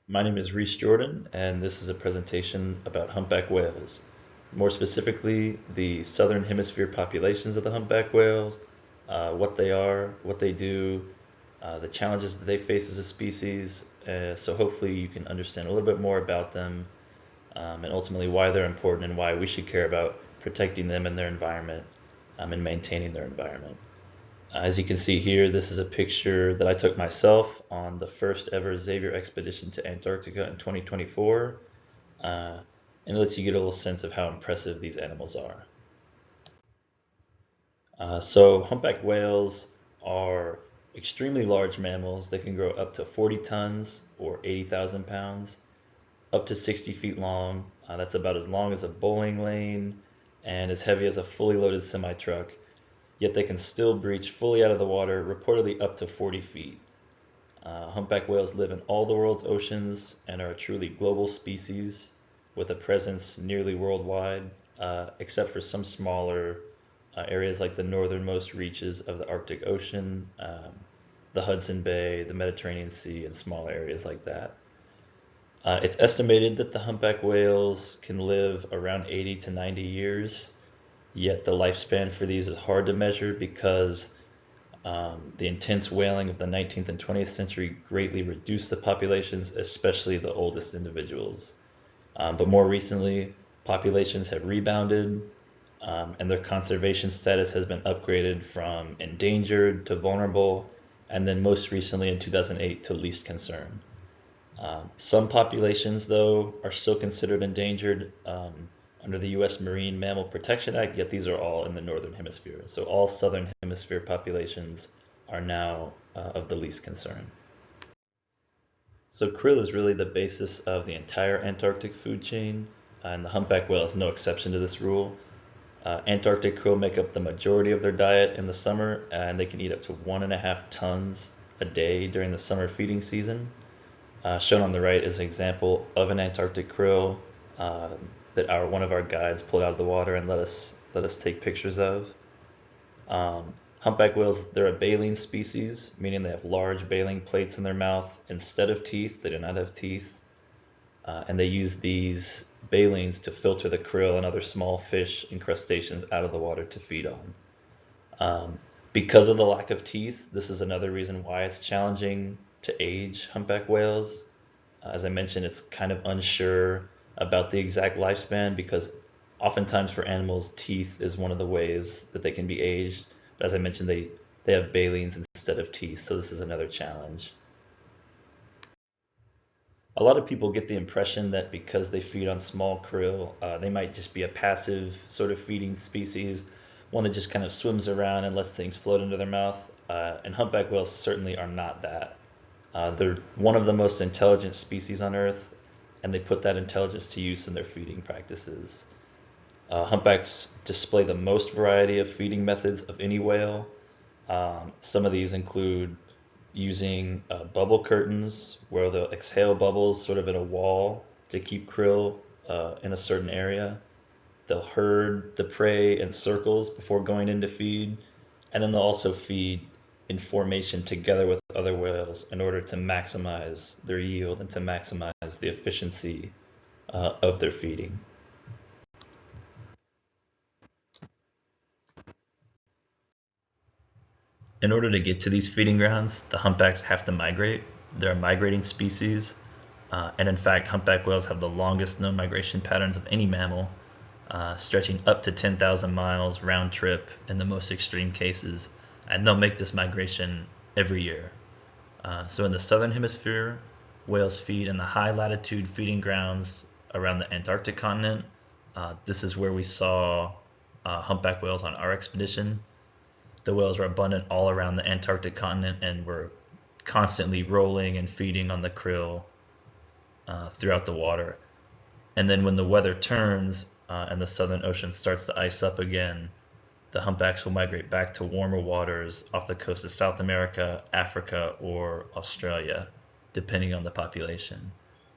My name is Reece Jordan, and this is a presentation about humpback whales. More specifically, the southern hemisphere populations of the humpback whales, what they are, what they do, the challenges that they face as a species. So hopefully you can understand a little bit more about them, and ultimately why they're important and why we should care about protecting them and their environment, and maintaining their environment. As you can see here, this is a picture that I took myself on the first ever Xavier Expedition to Antarctica in 2024, and it lets you get a little sense of how impressive these animals are. So humpback whales are extremely large mammals. They can grow up to 40 tons or 80,000 pounds, up to 60 feet long. That's about as long as a bowling lane and as heavy as a fully loaded semi-truck. Yet they can still breach fully out of the water, reportedly up to 40 feet. Humpback whales live in all the world's oceans and are a truly global species with a presence nearly worldwide, except for some smaller areas like the northernmost reaches of the Arctic Ocean, the Hudson Bay, the Mediterranean Sea, and smaller areas like that. It's estimated that the humpback whales can live around 80 to 90 years, yet the lifespan for these is hard to measure because the intense whaling of the 19th and 20th century greatly reduced the populations, especially the oldest individuals. But more recently, populations have rebounded, and their conservation status has been upgraded from endangered to vulnerable, and then most recently in 2008 to least concern. Some populations, though, are still considered endangered under the U.S. Marine Mammal Protection Act, yet these are all in the northern hemisphere. So all southern hemisphere populations are now of the least concern. So krill is really the basis of the entire Antarctic food chain, and the humpback whale is no exception to this rule. Antarctic krill make up the majority of their diet in the summer, and they can eat up to 1.5 tons a day during the summer feeding season. Shown on the right is an example of an Antarctic krill that one of our guides pulled out of the water and let us take pictures of. Humpback whales, they're a baleen species, meaning they have large baleen plates in their mouth instead of teeth. They do not have teeth, and they use these baleens to filter the krill and other small fish and crustaceans out of the water to feed on. Because of the lack of teeth, this is another reason why it's challenging to age humpback whales. As I mentioned, it's kind of unsure about the exact lifespan because oftentimes for animals, teeth is one of the ways that they can be aged. But as I mentioned, they have baleens instead of teeth, so this is another challenge. A lot of people get the impression that because they feed on small krill, they might just be a passive sort of feeding species, one that just kind of swims around and lets things float into their mouth. And humpback whales certainly are not that. They're one of the most intelligent species on Earth, and they put that intelligence to use in their feeding practices. Humpbacks display the most variety of feeding methods of any whale. Some of these include using bubble curtains where they'll exhale bubbles sort of in a wall to keep krill in a certain area. They'll herd the prey in circles before going in to feed, and then they'll also feed in formation together with other whales in order to maximize their yield and to maximize the efficiency of their feeding. In order to get to these feeding grounds, the humpbacks have to migrate. They're a migrating species, and in fact, humpback whales have the longest known migration patterns of any mammal, stretching up to 10,000 miles round trip in the most extreme cases, and they'll make this migration every year. So in the southern hemisphere, whales feed in the high latitude feeding grounds around the Antarctic continent. This is where we saw humpback whales on our expedition. The whales are abundant all around the Antarctic continent and were constantly rolling and feeding on the krill throughout the water. And then when the weather turns and the Southern Ocean starts to ice up again, the humpbacks will migrate back to warmer waters off the coast of South America, Africa, or Australia, depending on the population.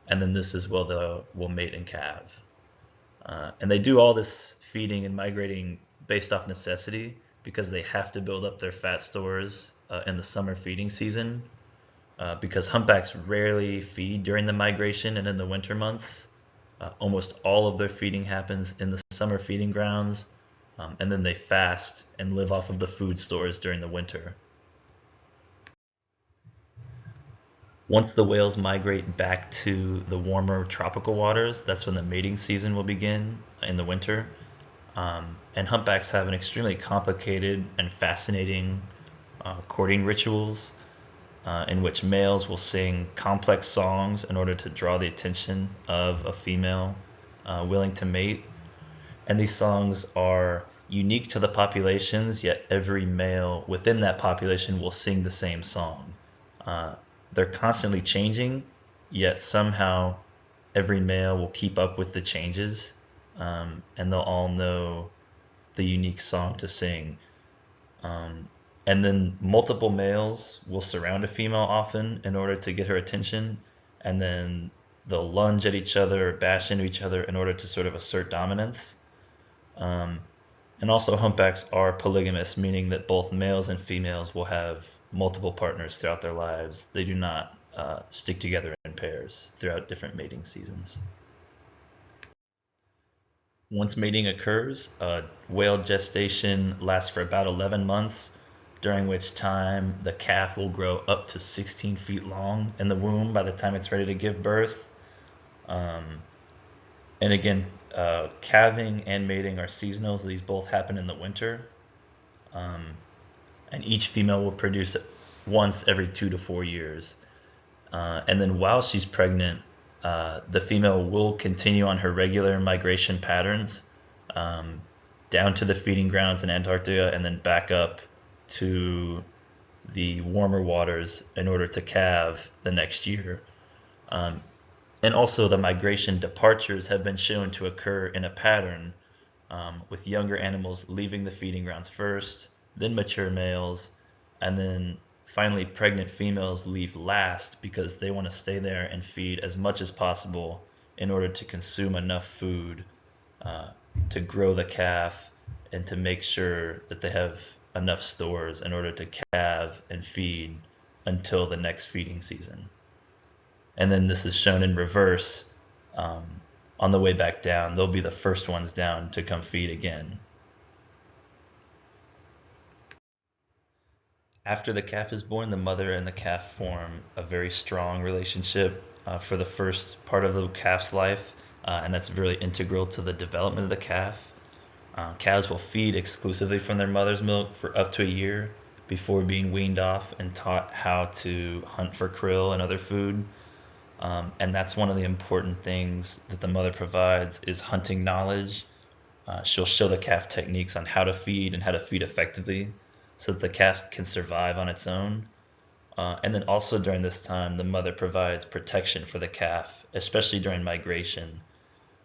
And then this is where they will mate and calve. And they do all this feeding and migrating based off necessity because they have to build up their fat stores in the summer feeding season. because humpbacks rarely feed during the migration and in the winter months. Almost all of their feeding happens in the summer feeding grounds, and then they fast and live off of the food stores during the winter. Once the whales migrate back to the warmer tropical waters, that's when the mating season will begin in the winter. And humpbacks have an extremely complicated and fascinating courting rituals in which males will sing complex songs in order to draw the attention of a female willing to mate. And these songs are unique to the populations, yet every male within that population will sing the same song. They're constantly changing, yet somehow every male will keep up with the changes, and they'll all know the unique song to sing. And then multiple males will surround a female often in order to get her attention, and then they'll lunge at each other or bash into each other in order to sort of assert dominance. And also, humpbacks are polygamous, meaning that both males and females will have multiple partners throughout their lives. They do not stick together in pairs throughout different mating seasons. Once mating occurs, whale gestation lasts for about 11 months, during which time the calf will grow up to 16 feet long in the womb by the time it's ready to give birth. And again, calving and mating are seasonal, so these both happen in the winter. And each female will produce once every 2 to 4 years. And then while she's pregnant, the female will continue on her regular migration patterns down to the feeding grounds in Antarctica and then back up to the warmer waters in order to calve the next year. And also, the migration departures have been shown to occur in a pattern, with younger animals leaving the feeding grounds first, then mature males, and then finally pregnant females leave last because they want to stay there and feed as much as possible in order to consume enough food to grow the calf and to make sure that they have enough stores in order to calve and feed until the next feeding season. And then this is shown in reverse. On the way back down, they'll be the first ones down to come feed again. After the calf is born, the mother and the calf form a very strong relationship for the first part of the calf's life, and that's really integral to the development of the calf. Calves will feed exclusively from their mother's milk for up to a year before being weaned off and taught how to hunt for krill and other food. And that's one of the important things that the mother provides is hunting knowledge. She'll show the calf techniques on how to feed and how to feed effectively so that the calf can survive on its own. And then also during this time, the mother provides protection for the calf, especially during migration,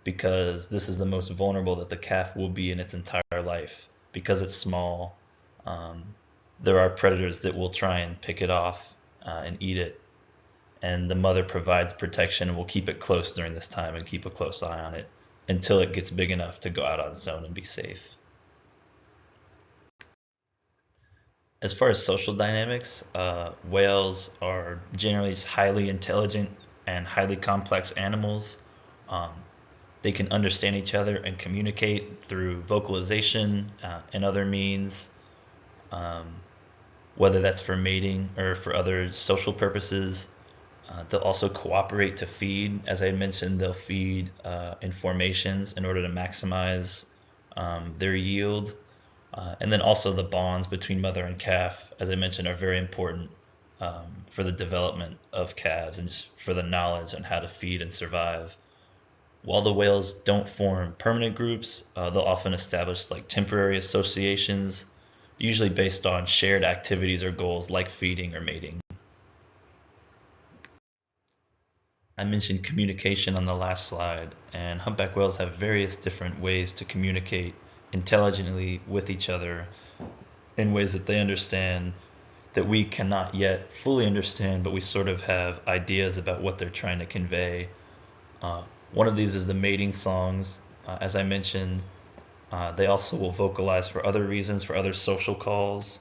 because this is the most vulnerable that the calf will be in its entire life. Because it's small, there are predators that will try and pick it off and eat it. And the mother provides protection and will keep it close during this time and keep a close eye on it until it gets big enough to go out on its own and be safe. As far as social dynamics, whales are generally highly intelligent and highly complex animals. They can understand each other and communicate through vocalization and other means, whether that's for mating or for other social purposes. They'll also cooperate to feed. As I mentioned, they'll feed in formations in order to maximize their yield. And then also the bonds between mother and calf, as I mentioned, are very important for the development of calves and just for the knowledge on how to feed and survive. While the whales don't form permanent groups, they'll often establish like temporary associations, usually based on shared activities or goals like feeding or mating. I mentioned communication on the last slide, and humpback whales have various different ways to communicate intelligently with each other in ways that they understand that we cannot yet fully understand, but we sort of have ideas about what they're trying to convey. One of these is the mating songs. As I mentioned, they also will vocalize for other reasons, for other social calls.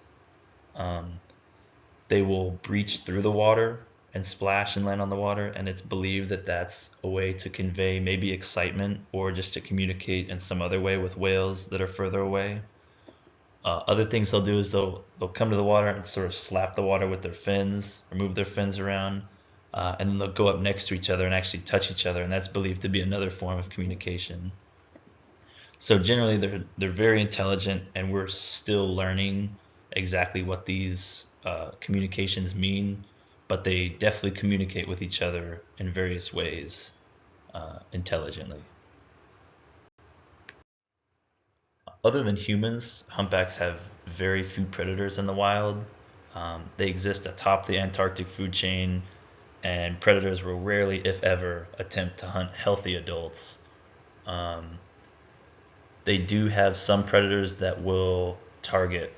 They will breach through the water and splash and land on the water, and it's believed that that's a way to convey maybe excitement or just to communicate in some other way with whales that are further away. Other things they'll do is they'll come to the water and sort of slap the water with their fins, or move their fins around, and then they'll go up next to each other and actually touch each other, and that's believed to be another form of communication. So generally, they're very intelligent, and we're still learning exactly what these communications mean, but they definitely communicate with each other in various ways intelligently. Other than humans, humpbacks have very few predators in the wild. They exist atop the Antarctic food chain, and predators will rarely, if ever, attempt to hunt healthy adults. Um, they do have some predators that will target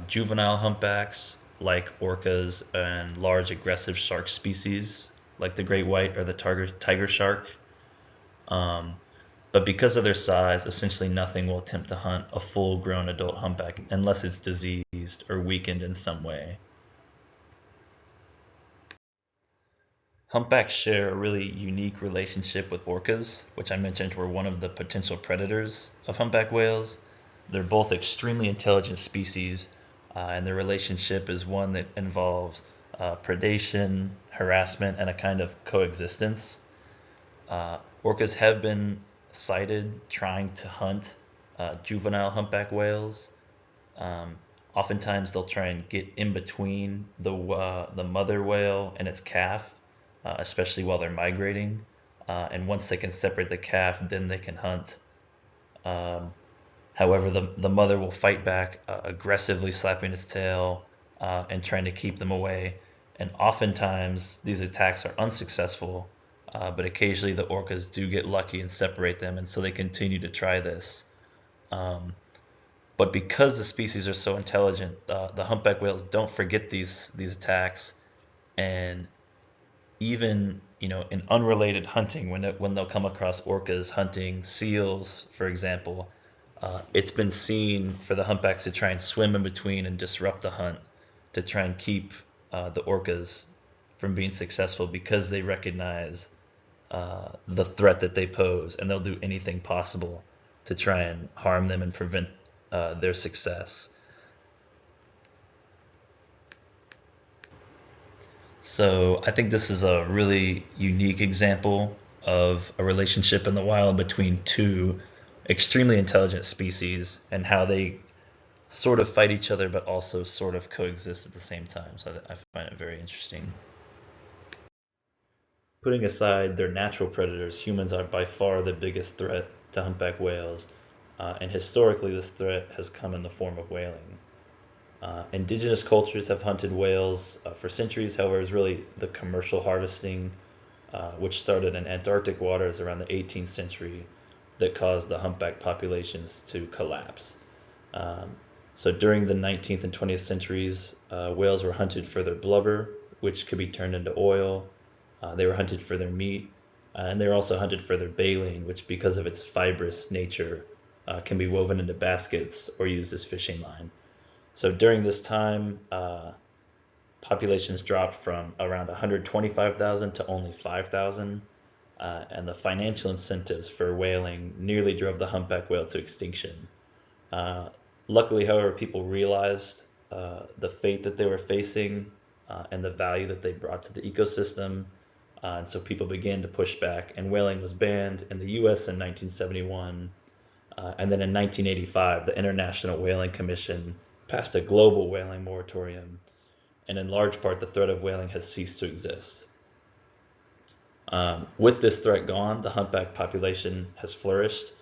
juvenile humpbacks, like orcas and large aggressive shark species, like the great white or the tiger shark. Um, but because of their size, essentially nothing will attempt to hunt a full grown adult humpback unless it's diseased or weakened in some way. Humpbacks share a really unique relationship with orcas, which I mentioned were one of the potential predators of humpback whales. They're both extremely intelligent species, and their relationship is one that involves predation, harassment, and a kind of coexistence. Orcas have been sighted trying to hunt juvenile humpback whales. Um, Oftentimes, they'll try and get in between the mother whale and its calf, especially while they're migrating. And once they can separate the calf, then they can hunt. Um, However, the mother will fight back, aggressively slapping its tail and trying to keep them away. And oftentimes, these attacks are unsuccessful, but occasionally the orcas do get lucky and separate them, and so they continue to try this. Um, but because the species are so intelligent, the humpback whales don't forget these attacks, and even in unrelated hunting, when they'll come across orcas hunting seals, for example, it's been seen for the humpbacks to try and swim in between and disrupt the hunt to try and keep the orcas from being successful because they recognize the threat that they pose, and they'll do anything possible to try and harm them and prevent their success. So I think this is a really unique example of a relationship in the wild between two extremely intelligent species and how they sort of fight each other but also sort of coexist at the same time. So I find it very interesting. Putting aside their natural predators, humans are by far the biggest threat to humpback whales, and historically this threat has come in the form of whaling. Indigenous cultures have hunted whales for centuries. However, it was really the commercial harvesting, which started in Antarctic waters around the 18th century, that caused the humpback populations to collapse. Um, so during the 19th and 20th centuries, whales were hunted for their blubber, which could be turned into oil. They were hunted for their meat, and they were also hunted for their baleen, which, because of its fibrous nature, can be woven into baskets or used as fishing line. So during this time, populations dropped from around 125,000 to only 5,000, and the financial incentives for whaling nearly drove the humpback whale to extinction. Uh, Luckily, however, people realized the fate that they were facing and the value that they brought to the ecosystem, and so people began to push back, and whaling was banned in the U.S. in 1971. And then in 1985, the International Whaling Commission passed a global whaling moratorium, and in large part, the threat of whaling has ceased to exist. With this threat gone, the humpback population has flourished,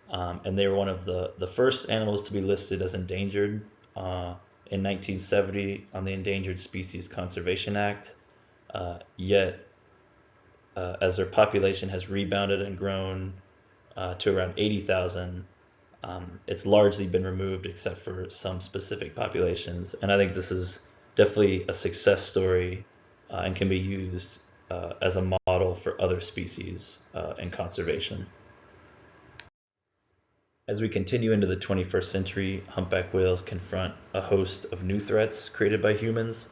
and they were one of the first animals to be listed as endangered in 1970 on the Endangered Species Conservation Act. Yet, as their population has rebounded and grown to around 80,000, it's largely been removed except for some specific populations. And I think this is definitely a success story and can be used as a model for other species in conservation. As we continue into the 21st century, humpback whales confront a host of new threats created by humans.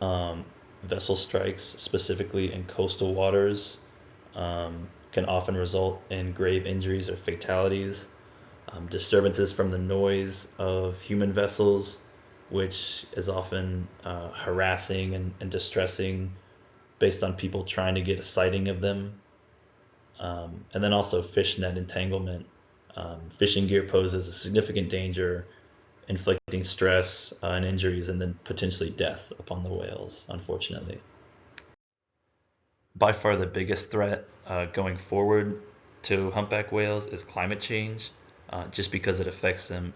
Um, Vessel strikes, specifically in coastal waters, can often result in grave injuries or fatalities. Disturbances from the noise of human vessels, which is often harassing and distressing based on people trying to get a sighting of them. And then also fish net entanglement. Fishing gear poses a significant danger, inflicting stress and injuries and then potentially death upon the whales, unfortunately. By far the biggest threat going forward to humpback whales is climate change, just because it affects them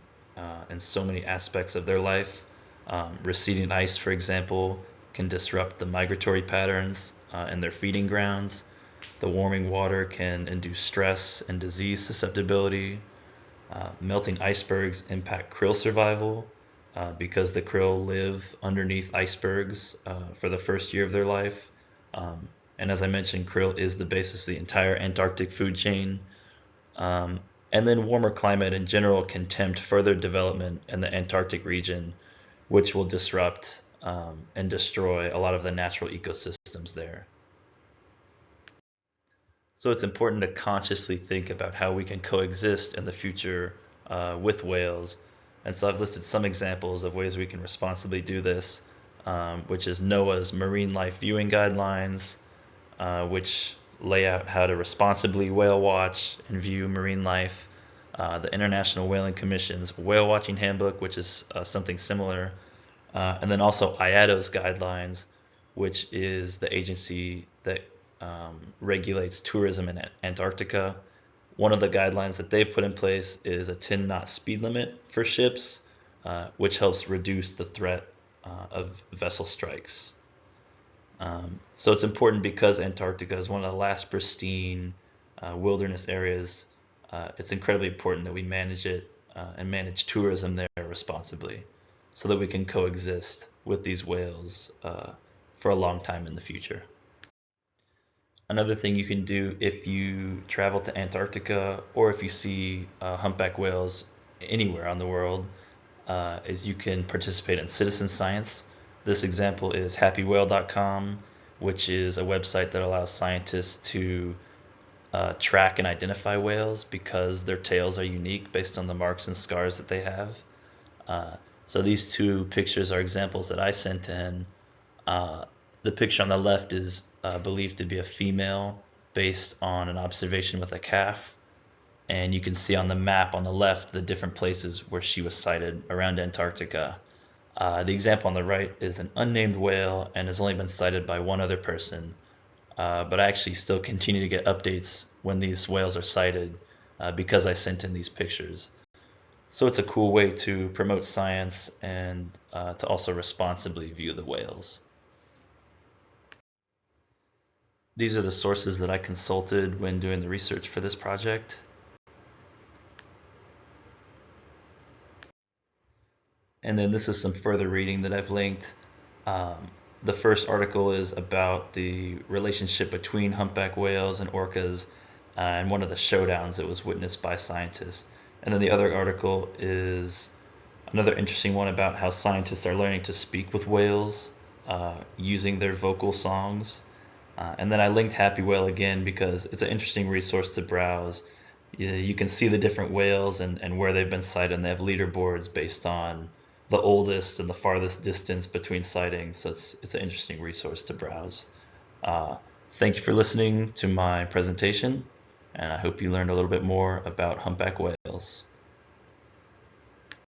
in so many aspects of their life. Receding ice, for example, can disrupt the migratory patterns and their feeding grounds. The warming water can induce stress and disease susceptibility. Melting icebergs impact krill survival because the krill live underneath icebergs for the first year of their life. And as I mentioned, krill is the basis of the entire Antarctic food chain. And then warmer climate in general can tempt further development in the Antarctic region, which will disrupt and destroy a lot of the natural ecosystems there. So it's important to consciously think about how we can coexist in the future with whales. And so I've listed some examples of ways we can responsibly do this, which is NOAA's Marine Life Viewing Guidelines, which lay out how to responsibly whale watch and view marine life. The International Whaling Commission's Whale Watching Handbook, which is something similar. And then also IATO's guidelines, which is the agency that regulates tourism in Antarctica. One of the guidelines that they've put in place is a 10-knot speed limit for ships, which helps reduce the threat of vessel strikes. So it's important because Antarctica is one of the last pristine wilderness areas. It's incredibly important that we manage it and manage tourism there responsibly so that we can coexist with these whales for a long time in the future. Another thing you can do if you travel to Antarctica or if you see humpback whales anywhere on the world is you can participate in citizen science. This example is happywhale.com, which is a website that allows scientists to track and identify whales because their tails are unique based on the marks and scars that they have. So these two pictures are examples that I sent in. The picture on the left is believed to be a female based on an observation with a calf. And you can see on the map on the left the different places where she was sighted around Antarctica. The example on the right is an unnamed whale and has only been sighted by one other person. But I actually still continue to get updates when these whales are sighted because I sent in these pictures. So it's a cool way to promote science and to also responsibly view the whales. These are the sources that I consulted when doing the research for this project. And then this is some further reading that I've linked. The first article is about the relationship between humpback whales and orcas and one of the showdowns that was witnessed by scientists. And then the other article is another interesting one about how scientists are learning to speak with whales using their vocal songs. And then I linked Happy Whale again because it's an interesting resource to browse. You can see the different whales and where they've been sighted, and they have leaderboards based on the oldest and the farthest distance between sightings. So it's an interesting resource to browse. Thank you for listening to my presentation, and I hope you learned a little bit more about humpback whales.